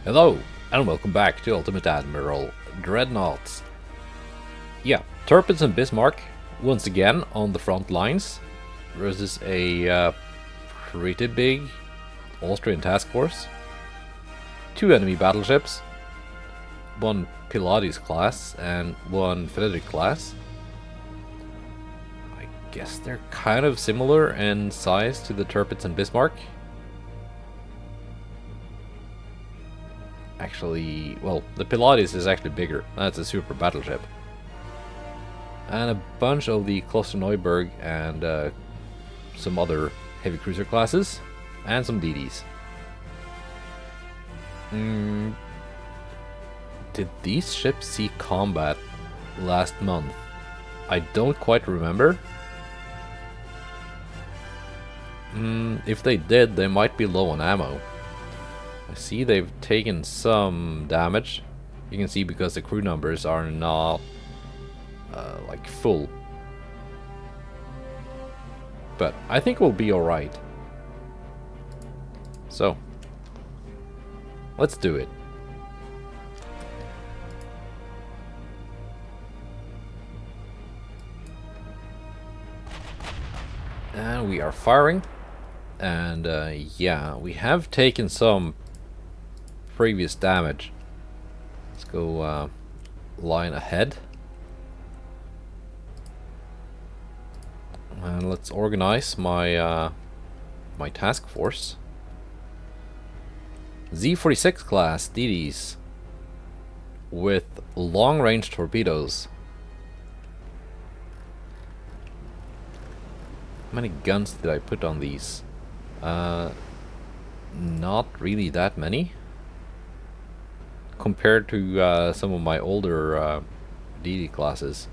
Hello, and welcome back to Ultimate Admiral Dreadnoughts. Yeah, Tirpitz and Bismarck once again on the front lines versus a pretty big Austrian task force. 2 enemy battleships, 1 Pilates class and 1 Frederick class. I guess they're kind of similar in size to the Tirpitz and Bismarck. Actually, well, the Pilates is actually bigger. That's a super battleship. And a bunch of the Cluster Neuburg and some other heavy cruiser classes. And some DDs. Did these ships see combat last month? I don't quite remember. If they did, they might be low on ammo. I see they've taken some damage. You can see because the crew numbers are not like full. But I think we'll be alright. So, let's do it. And we are firing. And yeah, we have taken some previous damage. Let's go line ahead. And let's organize my my task force. Z-46 class DDs with long-range torpedoes. How many guns did I put on these? Not really that many. Compared to some of my older DD classes.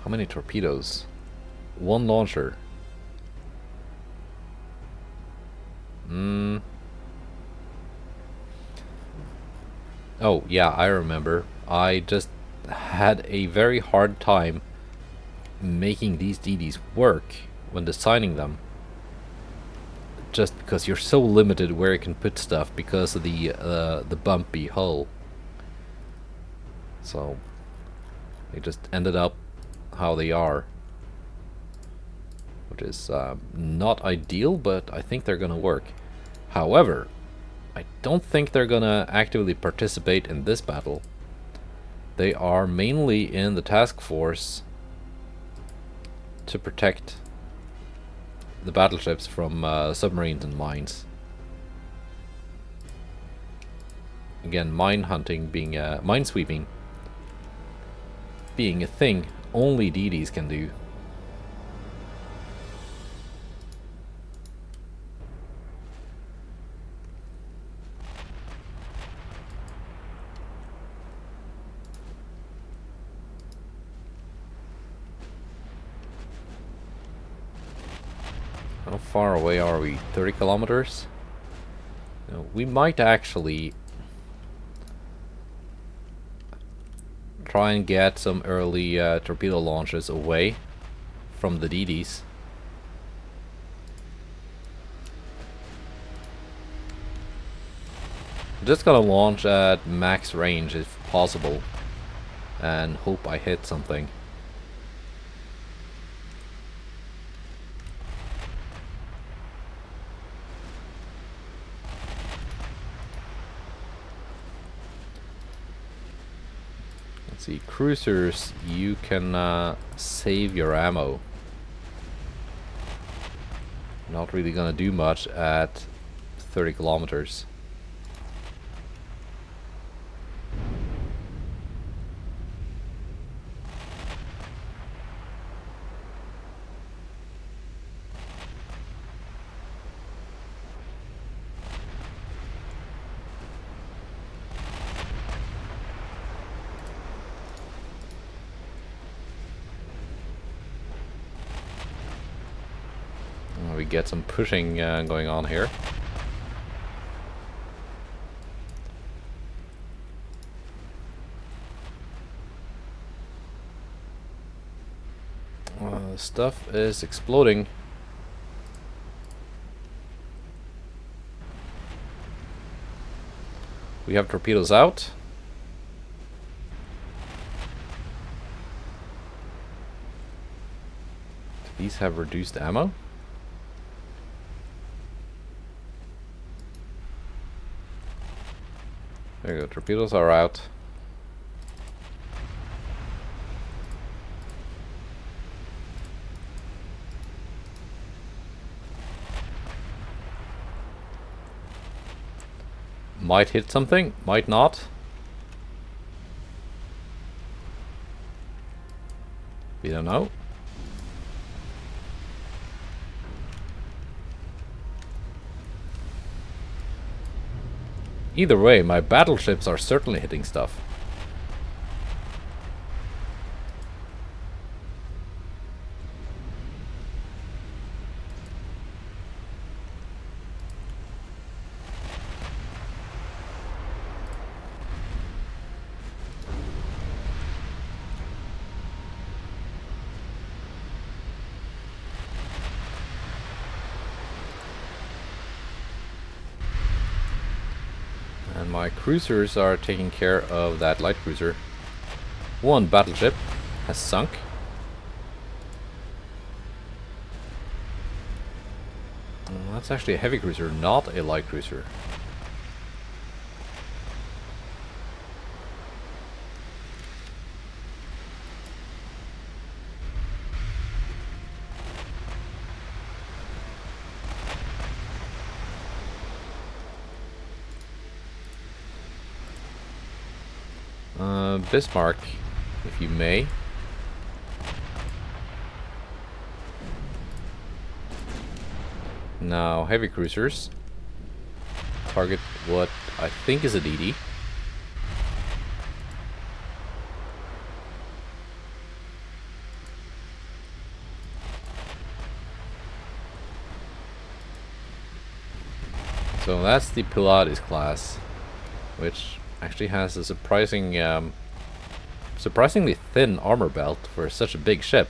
How many torpedoes? 1 launcher. Oh, yeah, I remember. I just had a very hard time making these DDs work when designing them. Just because you're so limited where you can put stuff because of the bumpy hull. So they just ended up how they are, which is not ideal, but I think they're gonna work. However, I don't think they're gonna actively participate in this battle. They are mainly in the task force to protect the battleships from submarines and mines. Again, mine hunting being mine sweeping being a thing only DDs can do. How far away are we? 30 kilometers? No, we might actually try and get some early torpedo launches away from the DDs. I'm just gonna launch at max range if possible and hope I hit something. See, cruisers, you can save your ammo. Not really gonna do much at 30 kilometers. We get some pushing going on here. Stuff is exploding. We have torpedoes out. These have reduced ammo. There you go, torpedoes are out. Might hit something, might not. We don't know. Either way, my battleships are certainly hitting stuff. And my cruisers are taking care of that light cruiser. One battleship has sunk. That's actually a heavy cruiser, not a light cruiser. Bismarck, if you may. Now, heavy cruisers. Target what I think is a DD. So that's the Pilates class, which actually has a surprisingly thin armor belt for such a big ship.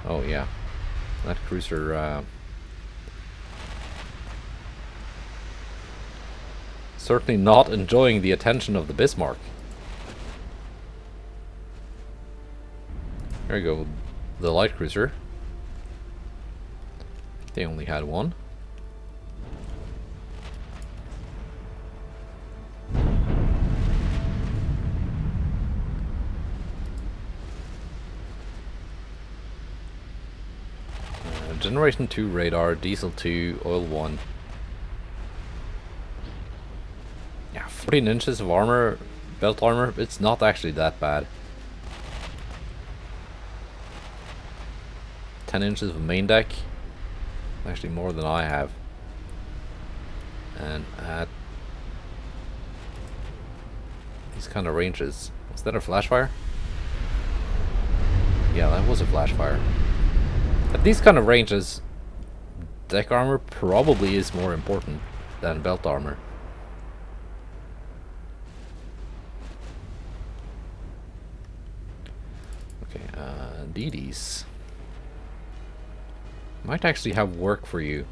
Oh yeah, that cruiser certainly not enjoying the attention of the Bismarck. There you go, the light cruiser. They only had one. Generation 2 radar, diesel 2, oil 1. Yeah, 14 inches of armor, belt armor, it's not actually that bad. 10 inches of main deck, actually more than I have. And at these kind of ranges, was that a flash fire? Yeah, that was a flash fire. At these kind of ranges, deck armor probably is more important than belt armor. Okay, DDs might actually have work for you,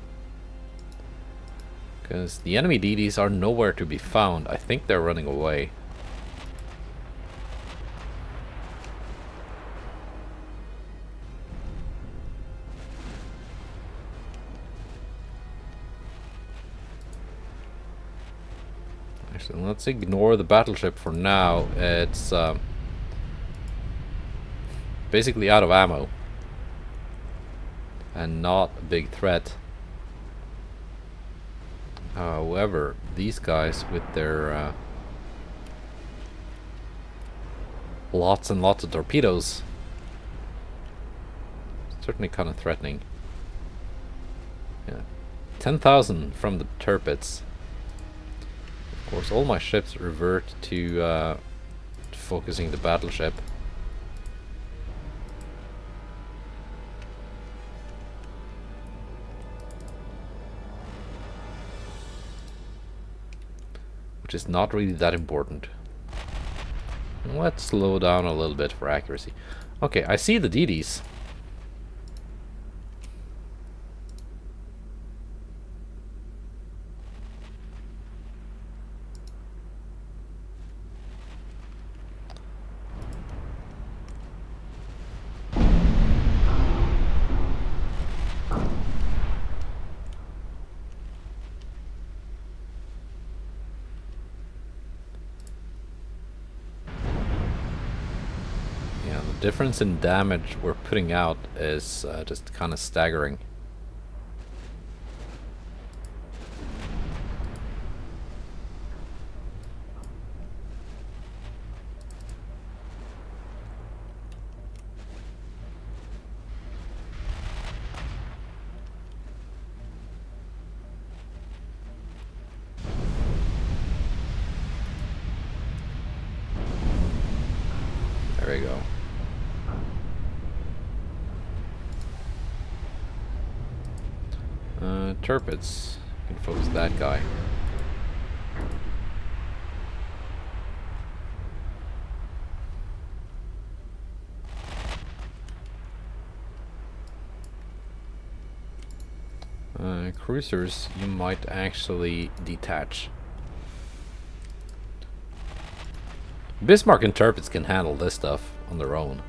because the enemy DDs are nowhere to be found. I think they're running away. Actually, let's ignore the battleship for now. It's basically out of ammo and not a big threat. However, these guys with their lots and lots of torpedoes, certainly kind of threatening. Yeah, 10,000 from the Tirpitz. Of course, all my ships revert to focusing the battleship. Which is not really that important. Let's slow down a little bit for accuracy. Okay, I see the DDs. difference in damage we're putting out is just kind of staggering. There we go. Tirpitz. You can focus that guy. Cruisers, you might actually detach. Bismarck and Tirpitz can handle this stuff on their own.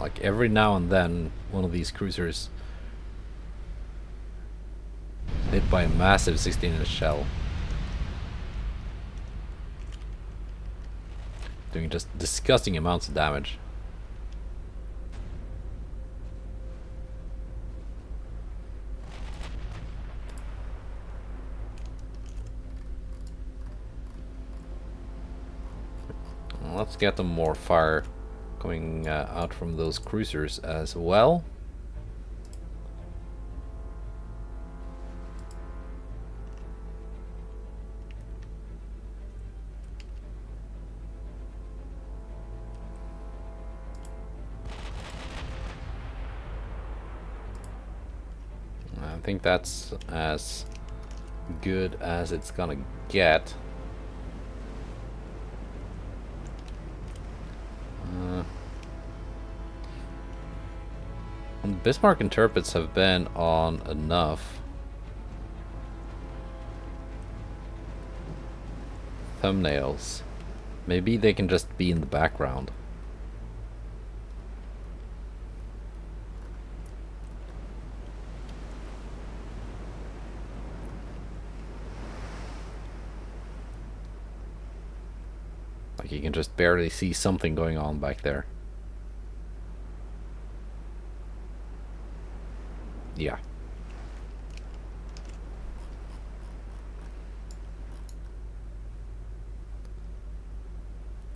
Like every now and then, one of these cruisers hit by a massive 16-inch shell, doing just disgusting amounts of damage. Let's get them more fire coming out from those cruisers as well. I think that's as good as it's gonna get. Bismarck and Tirpitz have been on enough thumbnails. Maybe they can just be in the background. Like you can just barely see something going on back there. Yeah.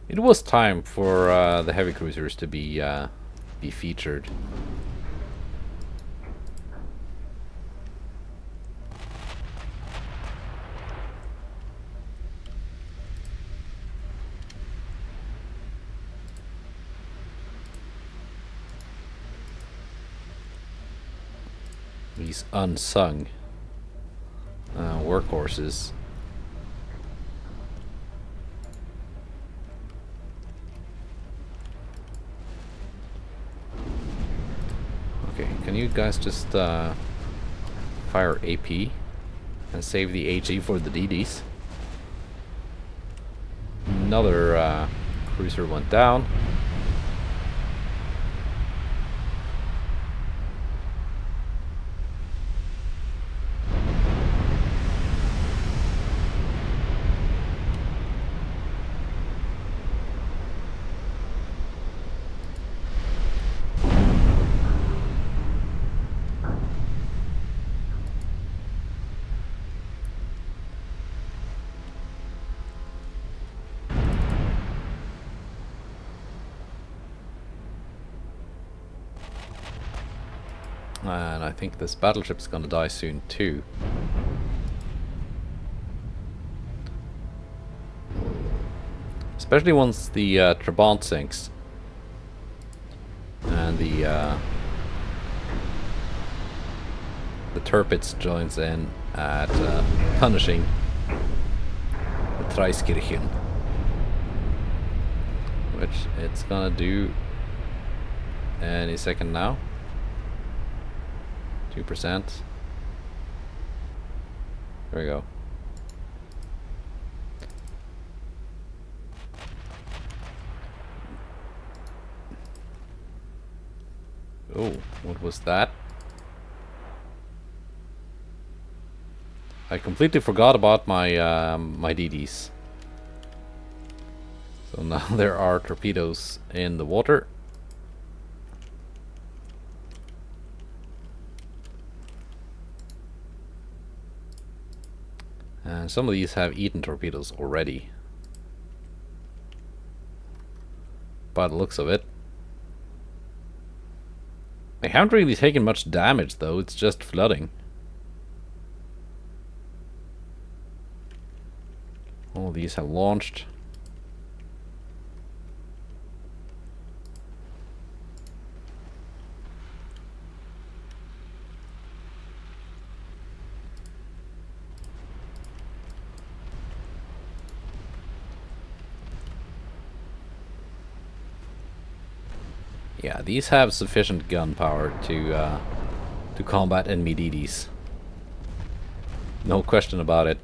It was time for the heavy cruisers to be featured. These unsung workhorses. Okay, can you guys just fire AP and save the HE for the DDs? Another cruiser went down. And I think this battleship's gonna die soon too. Especially once the Trabant sinks. And the Tirpitz joins in at punishing the Treiskirchen. Which it's gonna do any second now. 2%. There we go. Oh, what was that? I completely forgot about my my DDs. So now there are torpedoes in the water. And some of these have eaten torpedoes already. By the looks of it. They haven't really taken much damage though, it's just flooding. All these have launched. Yeah, these have sufficient gunpowder to combat enemy DDs. No question about it.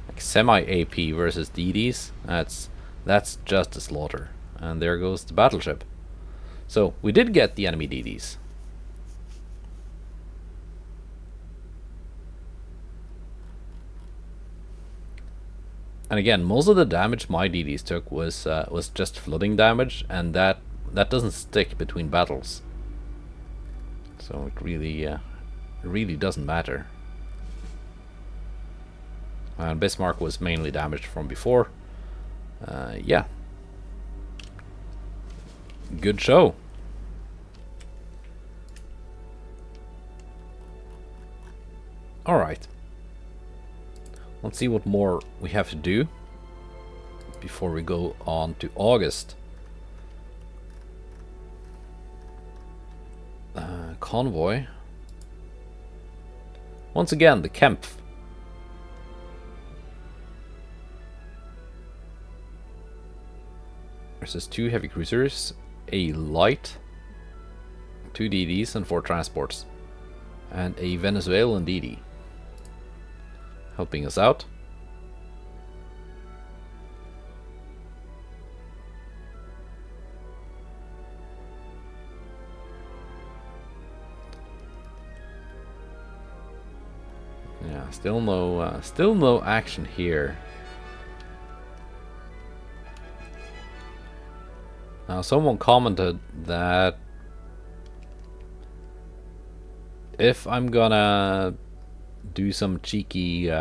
Like semi-AP versus DDs, that's just a slaughter. And there goes the battleship. So we did get the enemy DDs. And again, most of the damage my DDs took was just flooding damage, and that doesn't stick between battles. So it really doesn't matter. And Bismarck was mainly damaged from before. Yeah. Good show. All right. Let's see what more we have to do before we go on to August. Convoy. Once again, the Kempf. Versus 2 heavy cruisers, a light, 2 DDs and 4 transports, and a Venezuelan DD. Helping us out. Yeah, still no action here. Now, someone commented that if I'm gonna do some cheeky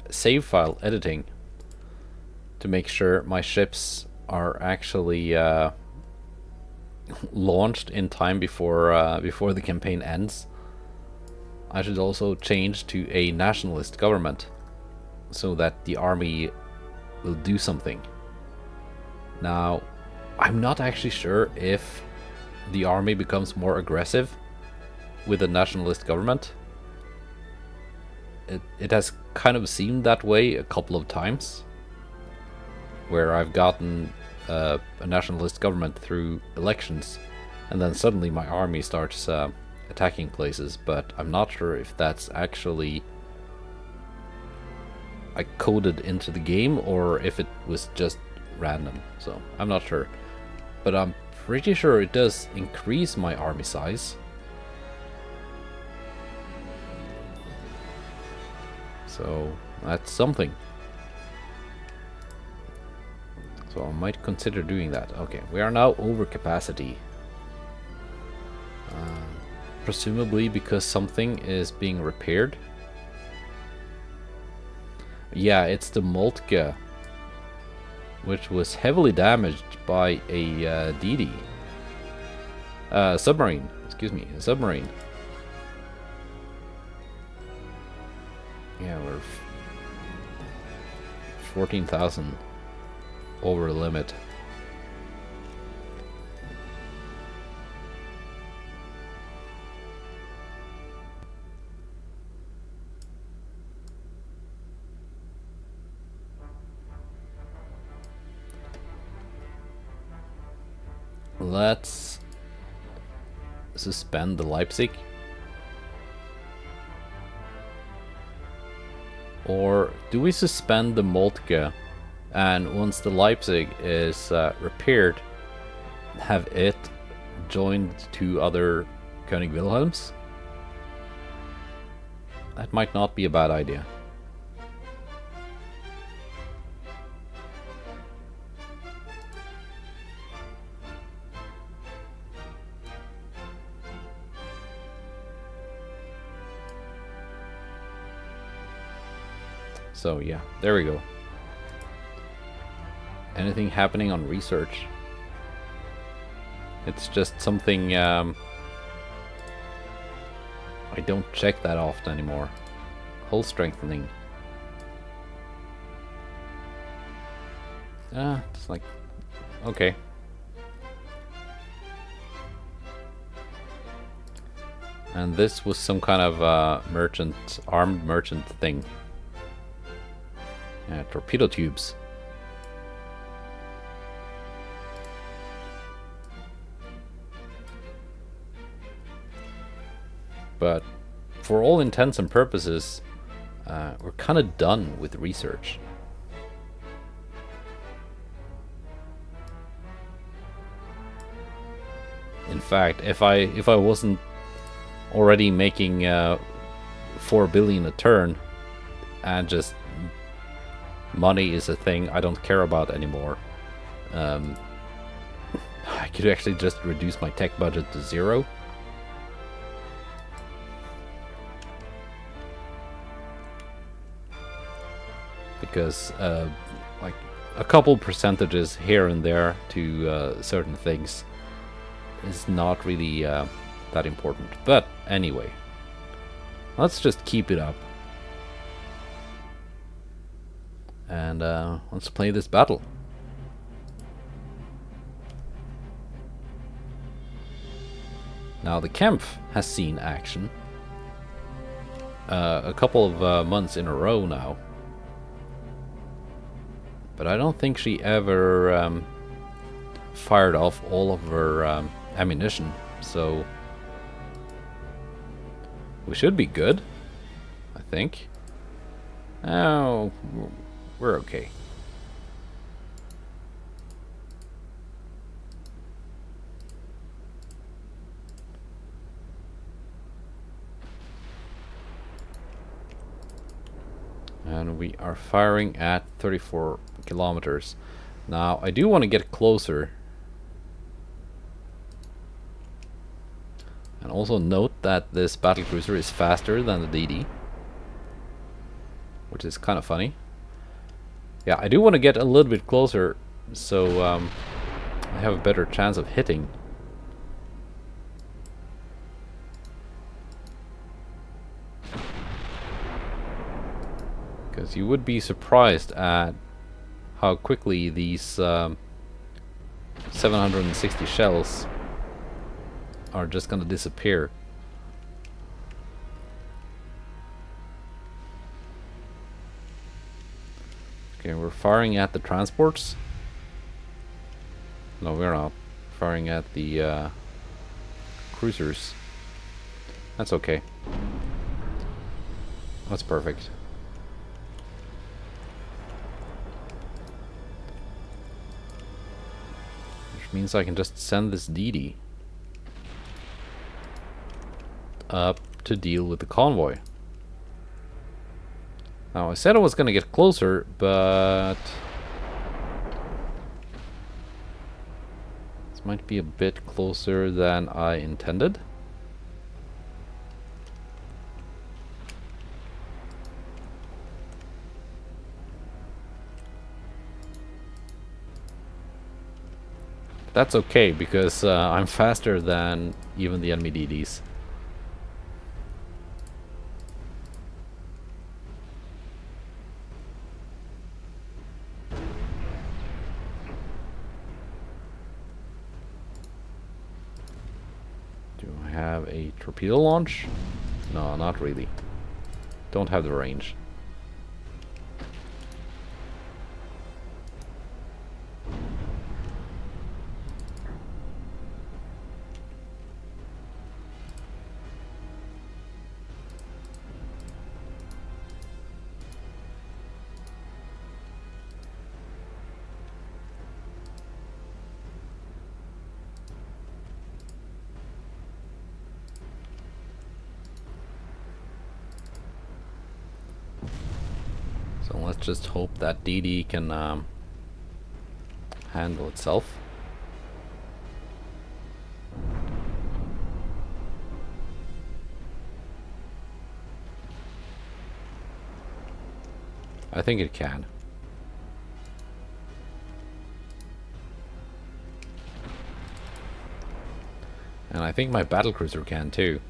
save file editing to make sure my ships are actually launched in time before the campaign ends, I should also change to a nationalist government so that the army will do something. Now, I'm not actually sure if the army becomes more aggressive with a nationalist government. It has kind of seemed that way a couple of times, where I've gotten a nationalist government through elections, and then suddenly my army starts attacking places, but I'm not sure if that's actually coded into the game or if it was just random, so I'm not sure. But I'm pretty sure it does increase my army size. So that's something. So I might consider doing that. Okay, we are now over capacity. Presumably because something is being repaired. Yeah, it's the Moltke, which was heavily damaged by a DD. Submarine, excuse me, a submarine. Yeah, we're 14,000 over the limit. let's suspend the Leipzig. Or do we suspend the Moltke, and once the Leipzig is repaired, have it joined to other König Wilhelms? That might not be a bad idea. So yeah, there we go. Anything happening on research? It's just something I don't check that often anymore. Hull strengthening. It's like, okay. And this was some kind of armed merchant thing. Torpedo tubes. But for all intents and purposes, we're kind of done with research. In fact, if I wasn't already making 4 billion a turn, and just money is a thing I don't care about anymore, I could actually just reduce my tech budget to 0. Because like a couple percentages here and there to certain things is not really that important. But anyway, let's just keep it up. And let's play this battle. Now the Kempf has seen action a couple of months in a row now. But I don't think she ever fired off all of her ammunition. So we should be good, I think. Oh, we're okay. And we are firing at 34 kilometers. Now, I do want to get closer. And also note that this battlecruiser is faster than the DD, which is kind of funny. Yeah, I do want to get a little bit closer, so I have a better chance of hitting. Because you would be surprised at how quickly these 760 shells are just gonna disappear. Okay, we're firing at the transports. No, we're not. Firing at the cruisers. That's okay. That's perfect. Which means I can just send this DD up to deal with the convoy. Now, I said I was gonna get closer, but this might be a bit closer than I intended. That's okay, because I'm faster than even the enemy DDs. Have a torpedo launch? No, not really. Don't have the range. So let's just hope that DD can handle itself. I think it can. And I think my battlecruiser can too.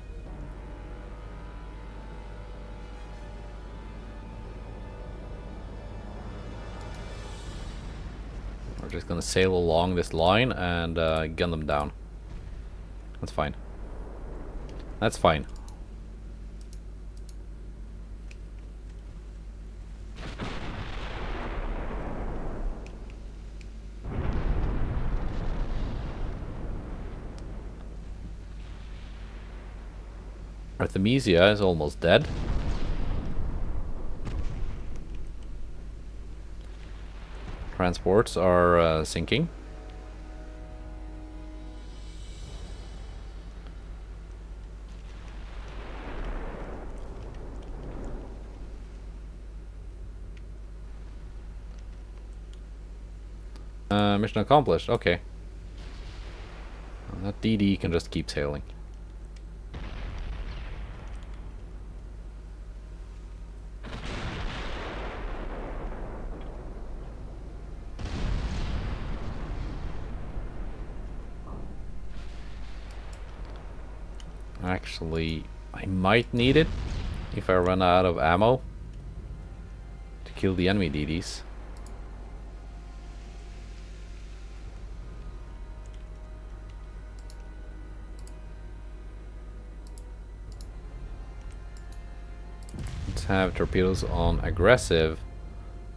We're just gonna sail along this line and gun them down. That's fine. That's fine. Artemisia is almost dead. Transports are sinking. Mission accomplished. Okay. That DD can just keep sailing. Actually, I might need it if I run out of ammo to kill the enemy DDs. Let's have torpedoes on aggressive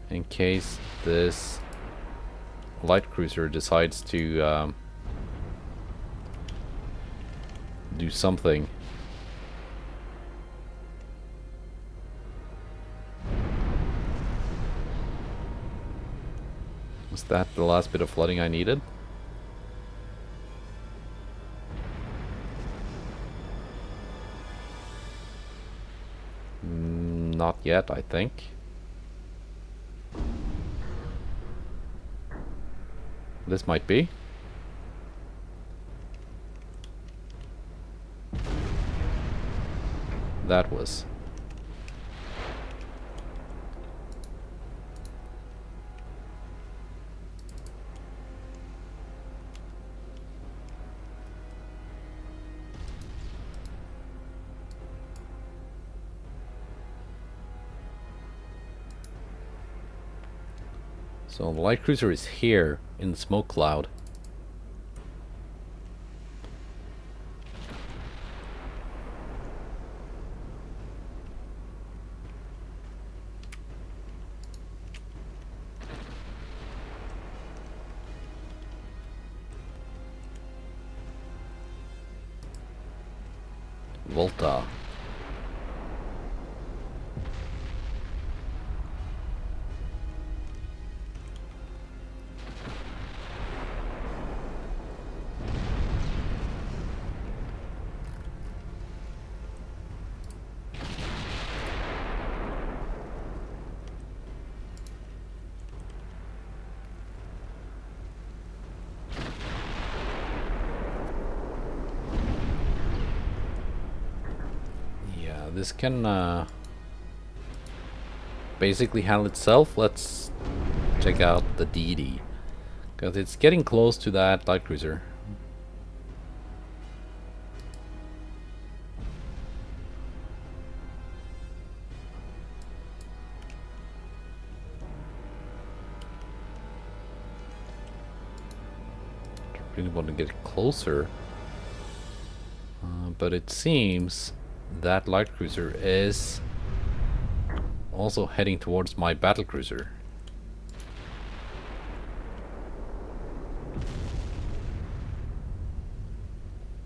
in case this light cruiser decides to do something. Was that the last bit of flooding I needed? Not yet, I think. This might be. That was. So the light cruiser is here in the smoke cloud. Volta. This can basically handle itself. Let's check out the DD, because it's getting close to that light cruiser. I really want to get closer, but it seems that light cruiser is also heading towards my battlecruiser.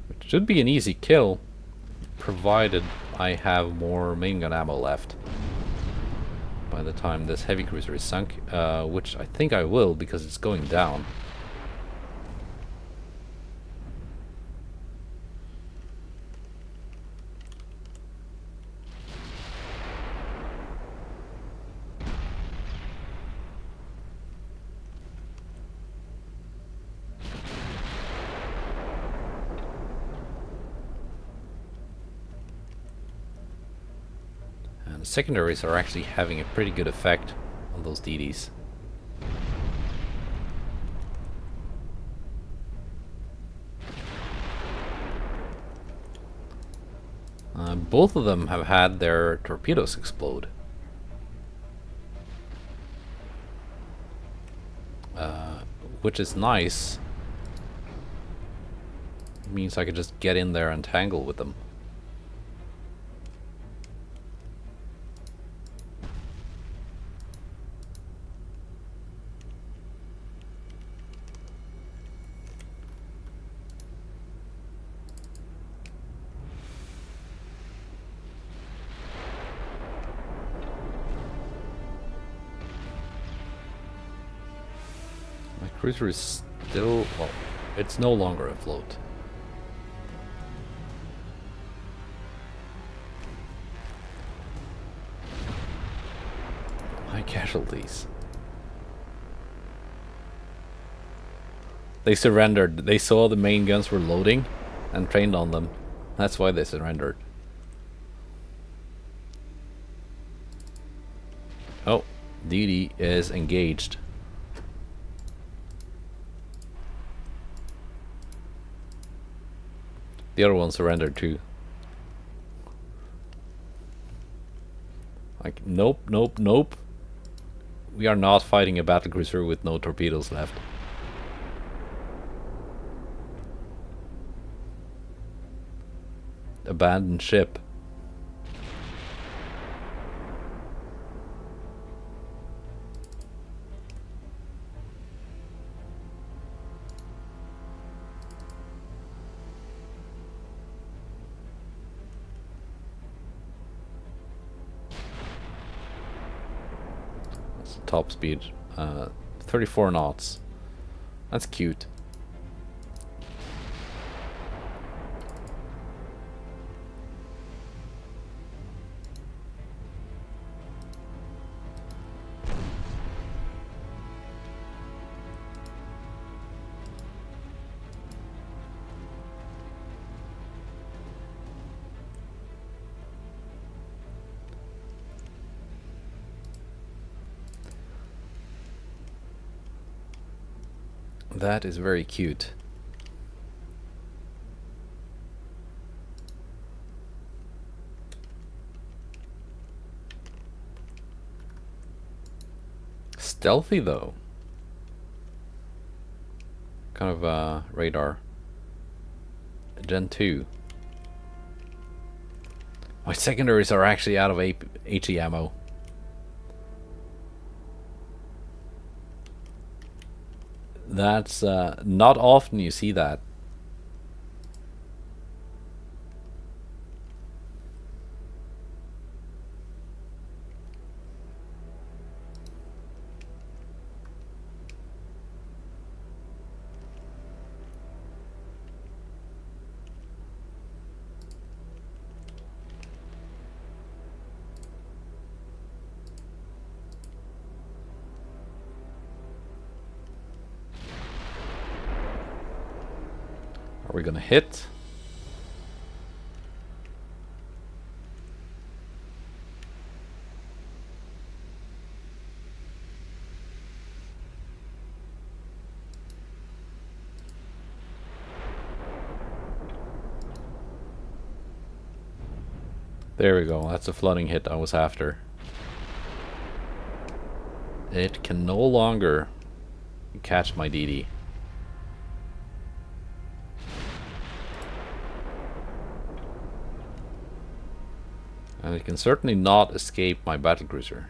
Which should be an easy kill, provided I have more main gun ammo left by the time this heavy cruiser is sunk, which I think I will, because it's going down. secondaries are actually having a pretty good effect on those DDs. Both of them have had their torpedoes explode. Which is nice. It means I could just get in there and tangle with them. My cruiser is still, well, it's no longer afloat. My casualties. They surrendered. They saw the main guns were loading and trained on them. That's why they surrendered. Oh, DD is engaged. The other one surrendered too. Like, nope, nope, nope. We are not fighting a battlecruiser with no torpedoes left. Abandoned ship. Top speed, 34 knots. That's cute. That is very cute. Stealthy though. Kind of radar. Gen 2. My secondaries are actually out of HE ammo. That's not often you see that. Are we gonna hit? There we go, that's a flooding hit I was after. It can no longer catch my DD. And it can certainly not escape my battlecruiser.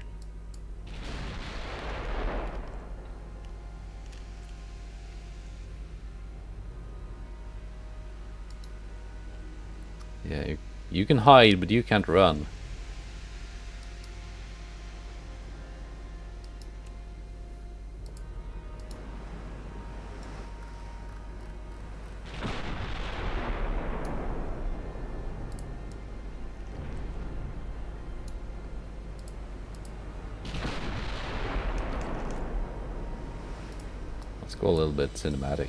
Yeah, you can hide, but you can't run. Let's go a little bit cinematic.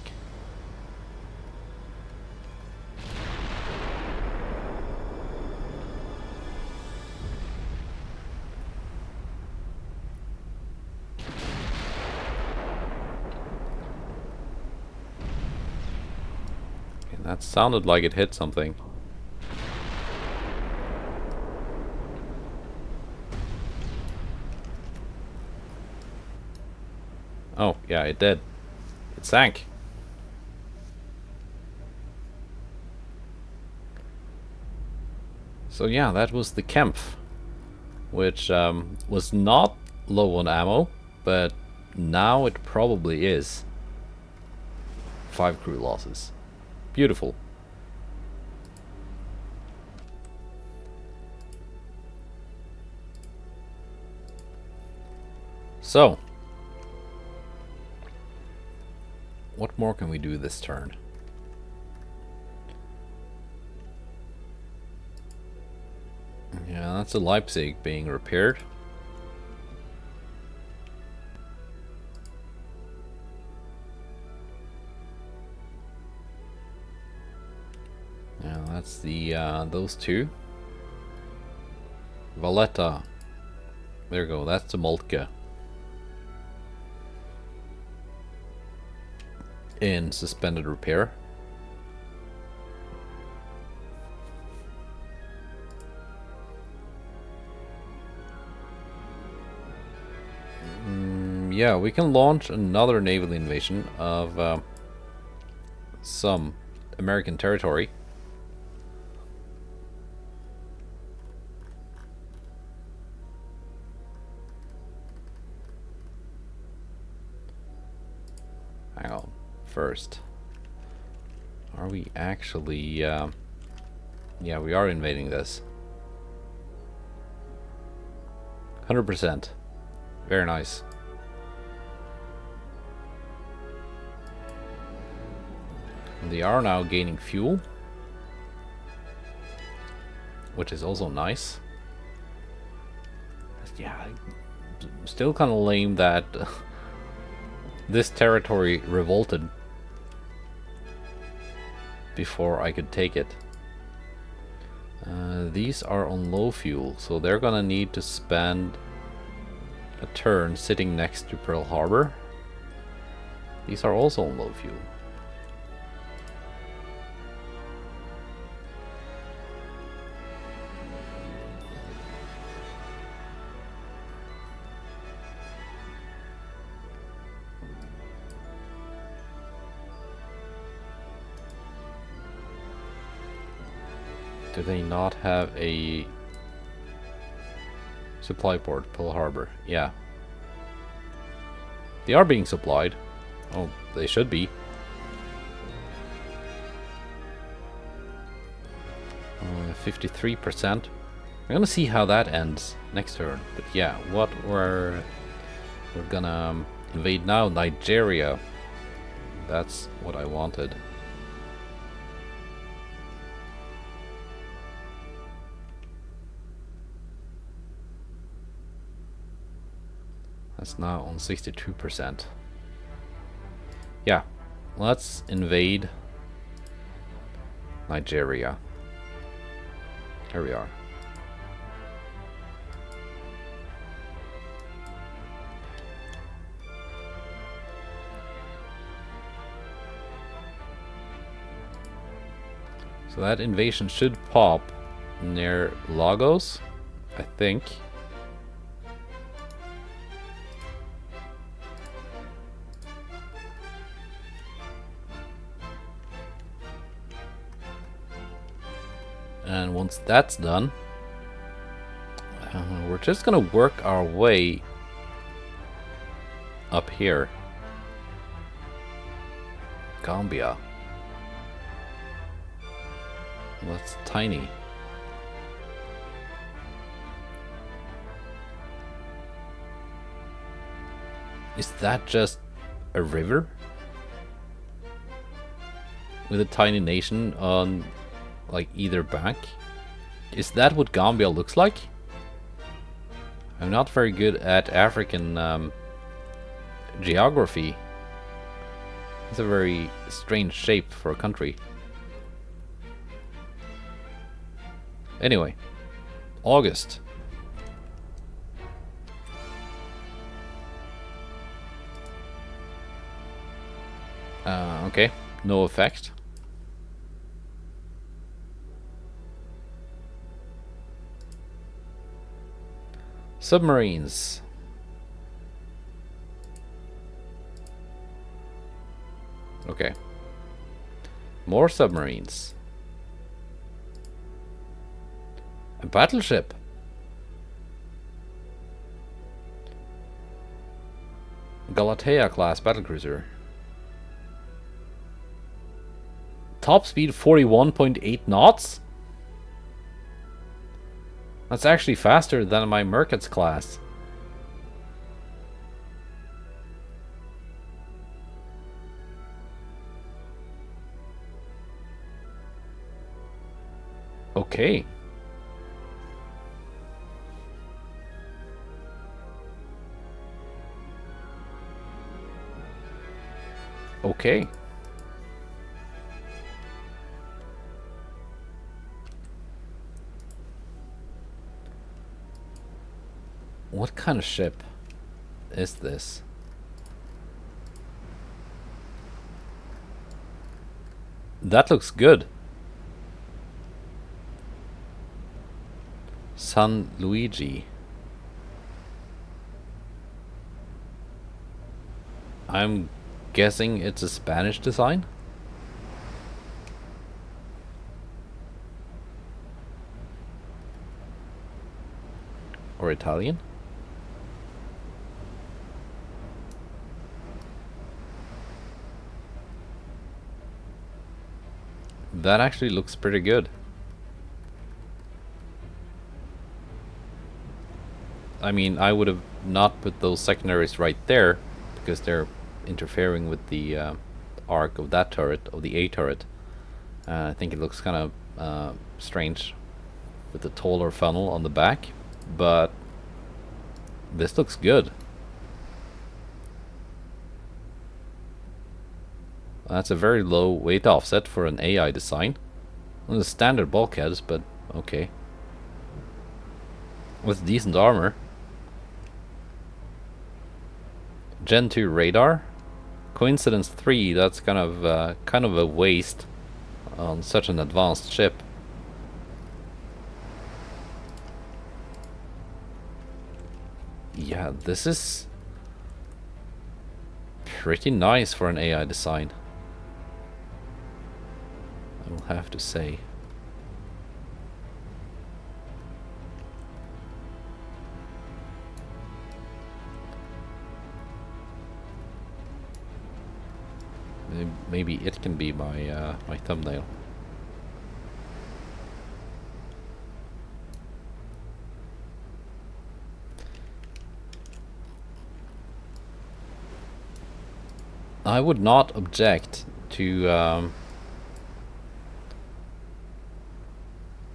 That sounded like it hit something. Oh, yeah, it did. It sank. So yeah, that was the Kempf, which was not low on ammo, but now it probably is. 5 crew losses. Beautiful. So, what more can we do this turn? Yeah, that's a Leipzig being repaired. Yeah, that's the those two. Valletta. There you go, that's the Moltke. In suspended repair. Yeah, we can launch another naval invasion of some American territory. Hang on. First, are we actually... yeah, we are invading this. 100%. Very nice. They are now gaining fuel, which is also nice. Yeah, still kind of lame that this territory revolted before I could take it. These are on low fuel, so they're gonna need to spend a turn sitting next to Pearl Harbor. These are also on low fuel. Do they not have a supply port, Pearl Harbor? Yeah. They are being supplied. Oh, they should be. 53%. We're gonna see how that ends next turn. But yeah, what we're gonna invade now, Nigeria. That's what I wanted. That's now on 62%. Yeah, let's invade Nigeria. Here we are. So that invasion should pop near Lagos, I think. And once that's done, we're just gonna work our way up here. Gambia. That's tiny. Is that just a river? With a tiny nation on like either bank? Is that what Gambia looks like? I'm not very good at African geography. It's a very strange shape for a country. Anyway, August. Okay, no effect. Submarines. Okay. More submarines. A battleship. Galatea class battlecruiser. Top speed 41.8 knots? That's actually faster than my Merkets class. Okay. Okay. What kind of ship is this? That looks good. San Luigi. I'm guessing it's a Spanish design? Or Italian? That actually looks pretty good. I mean, I would have not put those secondaries right there because they're interfering with the arc of that turret, of the A turret. I think it looks kind of strange with the taller funnel on the back, but this looks good. That's a very low weight offset for an AI design. Well, the standard bulkheads, but okay. With decent armor. Gen 2 radar. Coincidence 3, that's kind of a waste on such an advanced ship. Yeah, this is pretty nice for an AI design, I will have to say. Maybe it can be my my thumbnail. I would not object to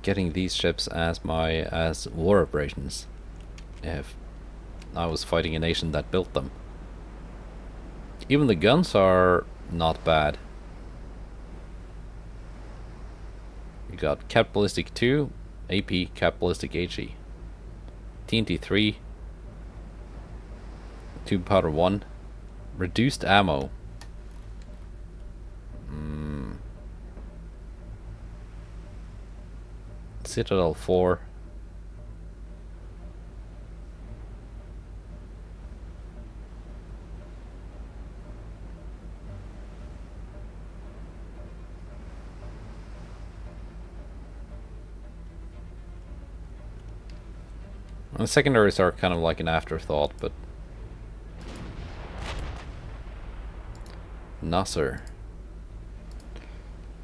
getting these ships as war operations if I was fighting a nation that built them. Even the guns are not bad. You got Cap Ballistic 2, AP Cap Ballistic HE, TNT 3, Tube Powder 1, reduced ammo. Citadel 4. The secondaries are kind of like an afterthought, but Nasser,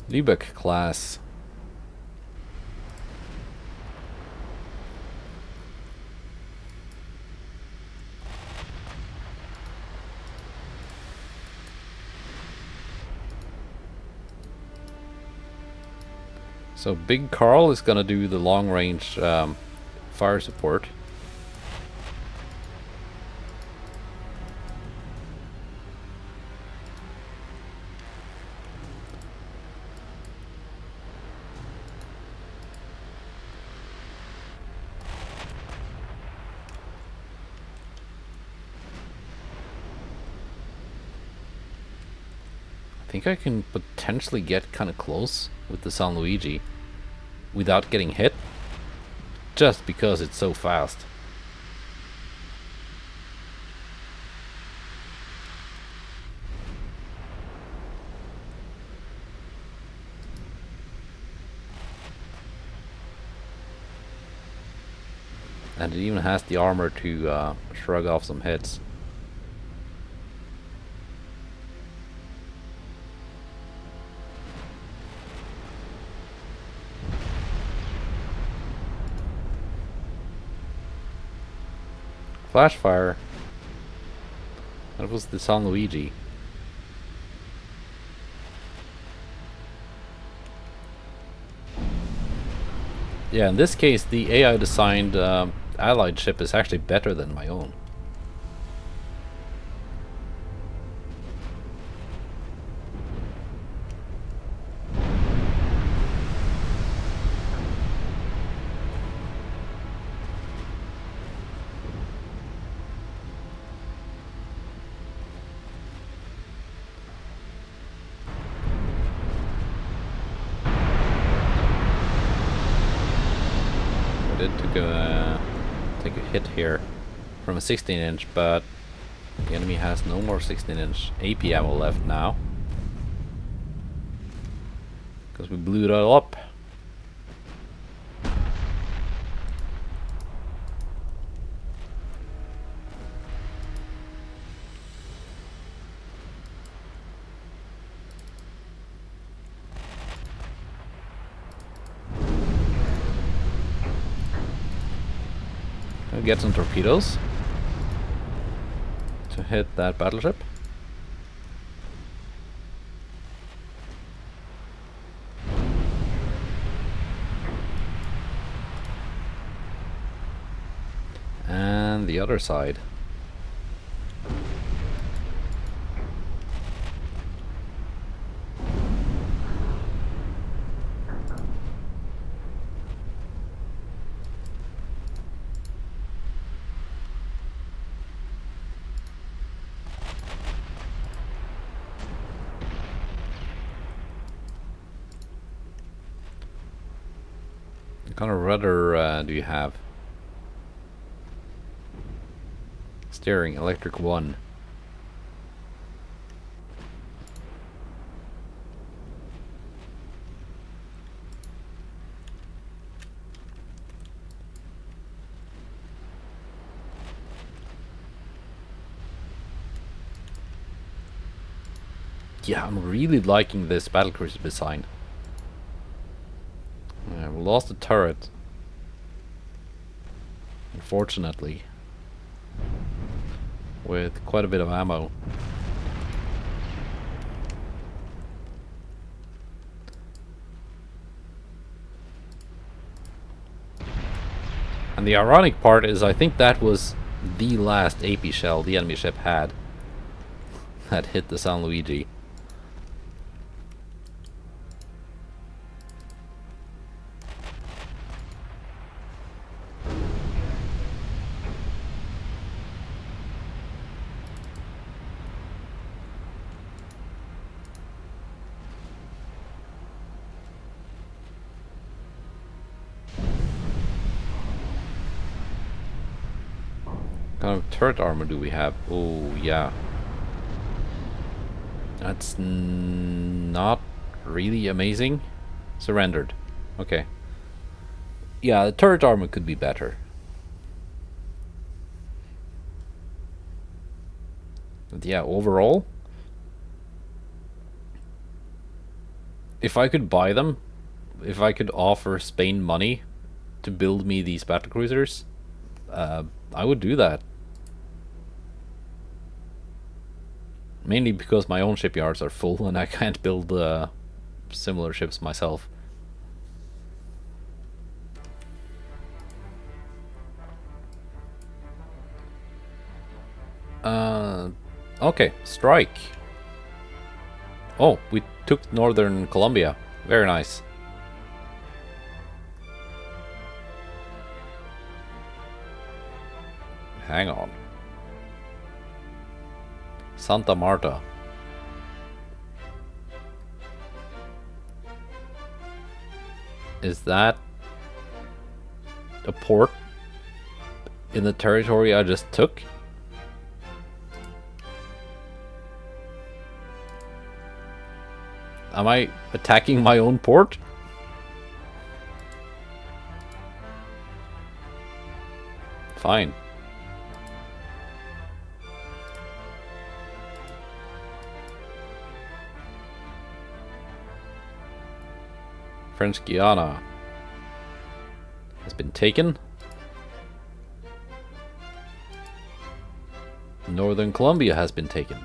Lübeck class. So Big Carl is gonna do the long range fire support. I think I can potentially get kind of close with the San Luigi without getting hit, just because it's so fast. And it even has the armor to shrug off some hits. Flash fire. That was the San Luigi. Yeah, in this case, the AI designed allied ship is actually better than my own. Did take a hit here from a 16-inch, but the enemy has no more 16-inch AP ammo left now because we blew it all up. Get some torpedoes to hit that battleship. And the other side. What kind of rudder do you have? Steering, electric 1. Yeah, I'm really liking this battlecruiser design. We lost the turret, unfortunately, with quite a bit of ammo. And the ironic part is I think that was the last AP shell the enemy ship had that hit the San Luigi. What kind of turret armor do we have? Oh, yeah. That's not really amazing. Surrendered. Okay. Yeah, the turret armor could be better. But yeah, overall, if I could buy them, if I could offer Spain money to build me these battlecruisers, I would do that. Mainly because my own shipyards are full and I can't build similar ships myself. Okay, strike. Oh, we took northern Colombia. Very nice. Hang on. Santa Marta. Is that a port in the territory I just took? Am I attacking my own port? Fine. French Guiana has been taken. Northern Colombia has been taken.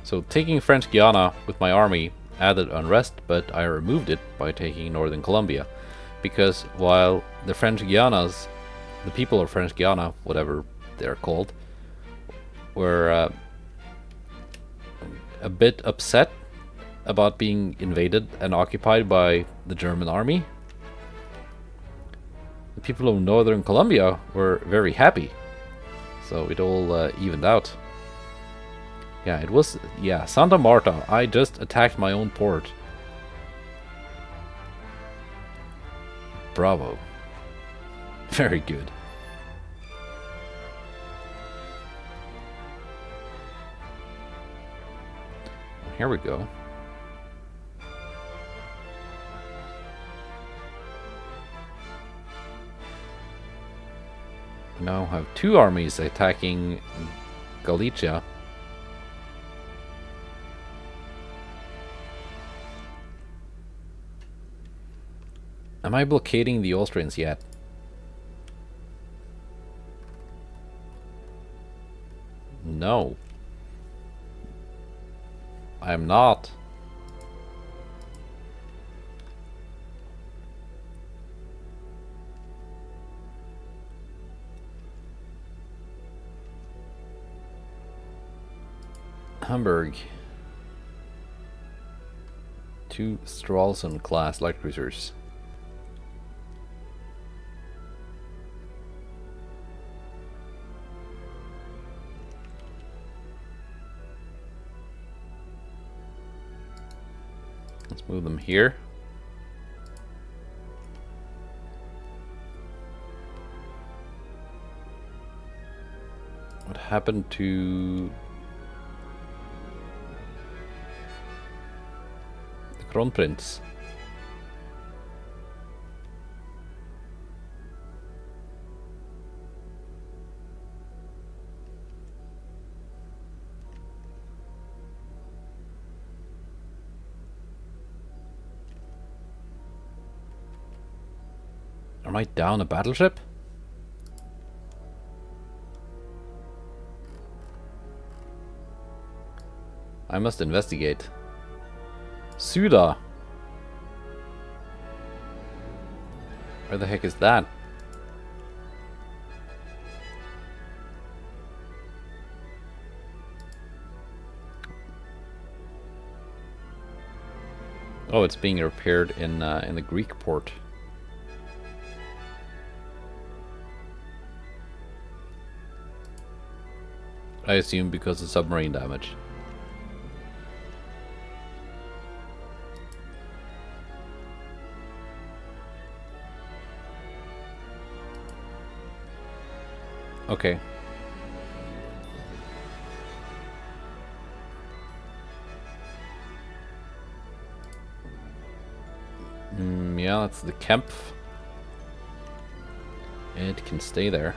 So taking French Guiana with my army added unrest, but I removed it by taking Northern Colombia. Because while the French Guianas, the people of French Guiana, whatever they're called, were a bit upset about being invaded and occupied by the German army, the people of Northern Colombia were very happy. So it all evened out. Yeah, it was... Yeah, Santa Marta. I just attacked my own port. Bravo. Very good. Here we go. Now have two armies attacking Galicia. Am I blockading the Austrians yet? No. I am not. Hamburg. 2 Stralsund class light cruisers. Let's move them here. What happened to the Kronprinz? Am I down a battleship? I must investigate. Suda. Where the heck is that? Oh, it's being repaired in the Greek port. I assume because of submarine damage. Okay. Yeah, that's the Kempf. It can stay there.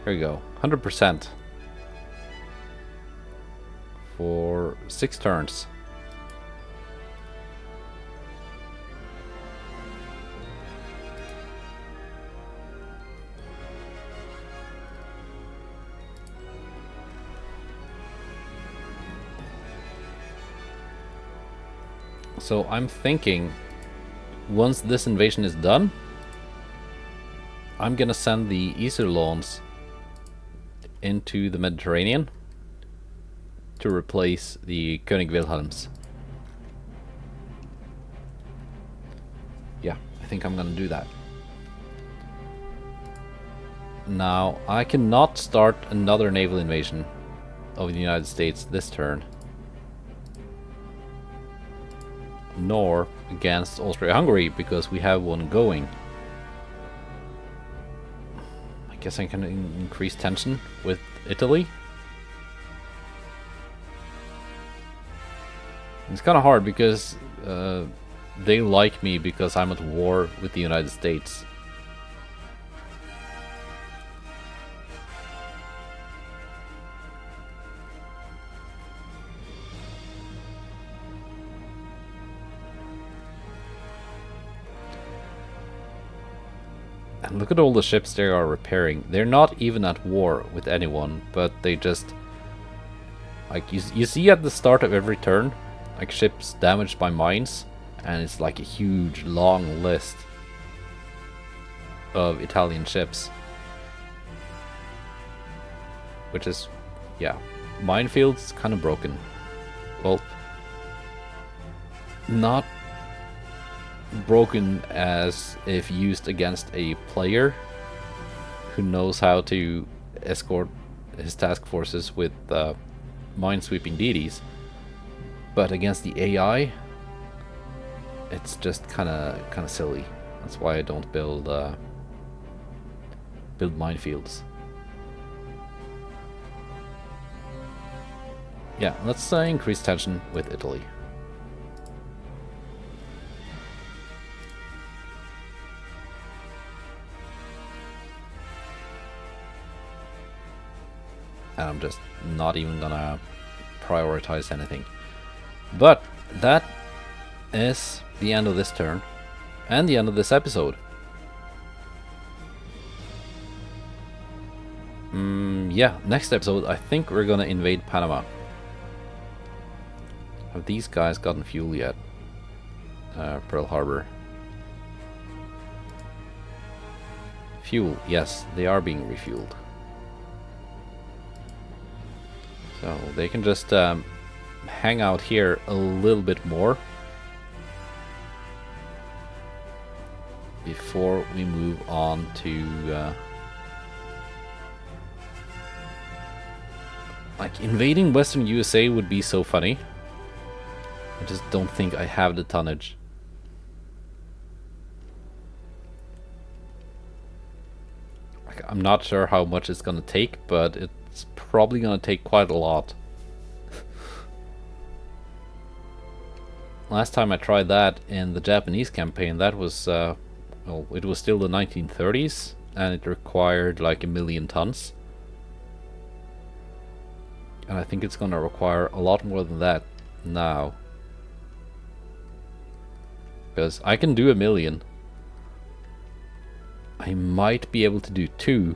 There we go. 100%. For 6 turns. So I'm thinking, once this invasion is done, I'm gonna send the Iserlohns into the Mediterranean to replace the König Wilhelms. Yeah, I think I'm gonna do that. Now, I cannot start another naval invasion of the United States this turn. Nor against Austria-Hungary, because we have one going. I guess I can increase tension with Italy. It's kind of hard because they like me because I'm at war with the United States. And look at all the ships they are repairing. They're not even at war with anyone, but they just... Like, you see at the start of every turn, like ships damaged by mines, and it's like a huge, long list of Italian ships. Which is, yeah, minefields kind of broken. Well, not broken as if used against a player who knows how to escort his task forces with minesweeping deities, but against the AI, it's just kind of silly. That's why I don't build minefields. Yeah, let's increase tension with Italy. And I'm just not even gonna prioritize anything. But that is the end of this turn and the end of this episode. Yeah, next episode I think we're gonna invade Panama. Have these guys gotten fuel yet? Pearl Harbor. Fuel, yes, they are being refueled. So they can just hang out here a little bit more before we move on to like invading Western USA would be so funny. I just don't think I have the tonnage. Like, I'm not sure how much it's gonna take, but it's probably gonna take quite a lot. Last time I tried that in the Japanese campaign, that was well, it was still the 1930s, and it required like 1,000,000 tons. And I think it's gonna require a lot more than that now. Because I can do 1,000,000. I might be able to do 2.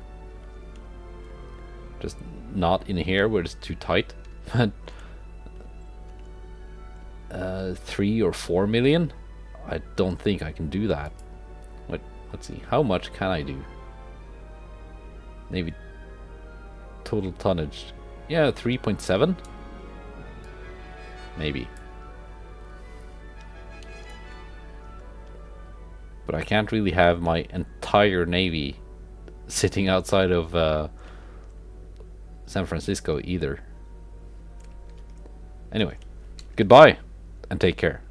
Just not in here where it's too tight. But 3 or 4 million? I don't think I can do that. But let's see, how much can I do? Maybe total tonnage. Yeah, 3.7? Maybe. But I can't really have my entire navy sitting outside of San Francisco either. Anyway, goodbye and take care.